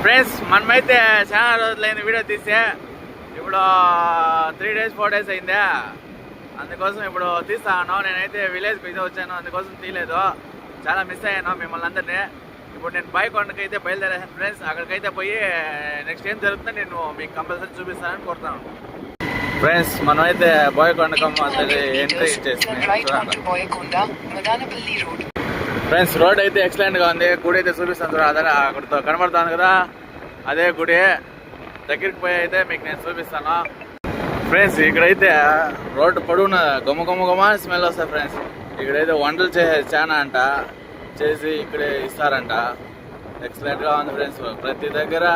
Friends మనమైతే చాలా రోజులైన video తీసే ఇప్పుడు 3 days 4 days అయిందా, అందుకోసం ఇప్పుడు తీస్తాను. నేనైతే విలేజ్కి అయితే వచ్చాను, అందుకోసం తీయలేదు. చాలా మిస్ అయ్యాను మిమ్మల్ని అందరినీ. ఇప్పుడు నేను బైకొండకి అయితే బయలుదేరాను ఫ్రెండ్స్. అక్కడికైతే పోయి నెక్స్ట్ ఏం జరుగుతుందో నేను మీకు కంపల్సరీ చూపిస్తానని కోరుతాను. ఫ్రెండ్స్ మనమైతే బోయకొండకమ్మ ఎంట్రీ ఇచ్చేసి ఫ్రెండ్స్ రోడ్ అయితే ఎక్సలెంట్గా ఉంది. గుడి అయితే చూపిస్తాను అదే అక్కడితో కనబడుతుంది కదా, అదే గుడి. దగ్గరికి పోయి అయితే మీకు నేను చూపిస్తాను ఫ్రెండ్స్. ఇక్కడైతే రోడ్డు పొడవున గుమ్మ స్మెల్ వస్తాయి ఫ్రెండ్స్. ఇక్కడైతే వంటలు చేసేది చాలా అంట, చేసి ఇక్కడే ఇస్తారంట. ఎక్సలెంట్గా ఉంది ఫ్రెండ్స్. ప్రతి దగ్గర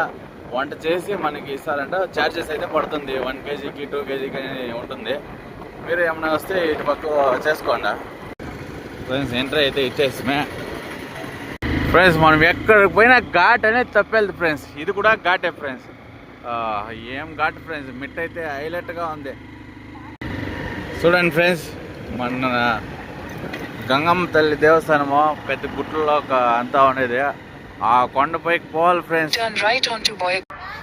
వంట చేసి మనకి ఇస్తారంట. ఛార్జెస్ అయితే పడుతుంది 1 kgకి 2 kgకి ఉంటుంది. మీరు ఏమన్నా వస్తే ఇటు పక్క చేసుకోండి ఫ్రెండ్స్. ఎంట్రీ అయితే ఇచ్చేసామే ఫ్రెండ్స్. మనం ఎక్కడికి పోయినా ఘాట్ అనేది తప్పేది ఫ్రెండ్స్. ఇది కూడా ఘాటే ఫ్రెండ్స్. ఏం ఘాట్ ఫ్రెండ్స్. మిట్ అయితే హైలైట్గా ఉంది చూడండి ఫ్రెండ్స్. మన గంగమ్మ తల్లి దేవస్థానము పెద్ద గుట్లో అంతా ఉండేది. ఆ కొండపైకి పోవాలి ఫ్రెండ్స్.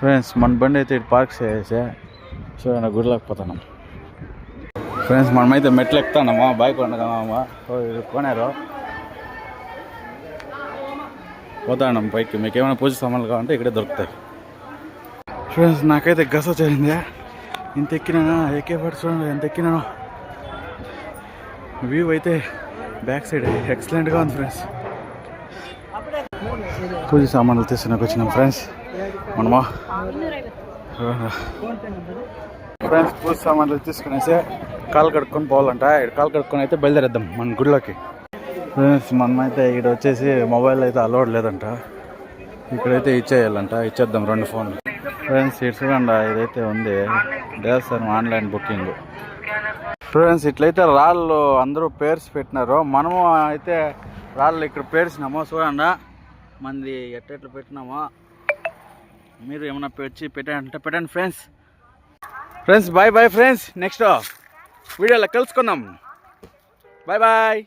ఫ్రెండ్స్ మన బండి అయితే ఇటు పార్క్ చేసే చూడండి, గుడిలోకి పోతున్నాం ఫ్రెండ్స్. మనమైతే మెట్లు ఎక్కుతానమ్మా బైకొండకమ్మ కొనారు. పోతాం పైకి. మీకు ఏమైనా పూజ సామాన్లు కావాలంటే ఇక్కడే దొరుకుతాయి ఫ్రెండ్స్. నాకైతే గస వచ్చింది. ఇంత ఎక్కినానా, ఎక్కేపాటు చూడండి ఎంత ఎక్కినాను. వ్యూ అయితే బ్యాక్ సైడ్ ఎక్సలెంట్గా ఉంది ఫ్రెండ్స్. పూజ సామాన్లు తీసుకున్నాక వచ్చినాం ఫ్రెండ్స్ మనమా ఫ్రెండ్స్. పూజ సామాన్లు తీసుకునేసి కాలు కడుక్కొని పోవాలంట. కాలు కడుక్కొని అయితే బయలుదేరేద్దాం మన గుడిలోకి ఫ్రెండ్స్. మనమైతే ఇక్కడ వచ్చేసి మొబైల్ అయితే అలవాటు లేదంట, ఇక్కడైతే ఇచ్చేయాలంట. ఇచ్చేద్దాం 2 ఫోన్లు ఫ్రెండ్స్. ఇటు చూడండి, ఇదైతే ఉంది దేవస్థానం ఆన్లైన్ బుకింగ్ ఫ్రెండ్స్. ఇట్లయితే రాళ్ళు అందరూ పేర్స్ పెట్టినారు. మనము అయితే రాళ్ళు ఇక్కడ పేర్చినామో చూడండి. మంది ఎట్లా పెట్టినామో మీరు ఏమన్నా వచ్చి పెట్టారంటే పెట్టండి friends. Friends bye friends. Next వీడియోలో కలుసుకుందాం. బాయ్.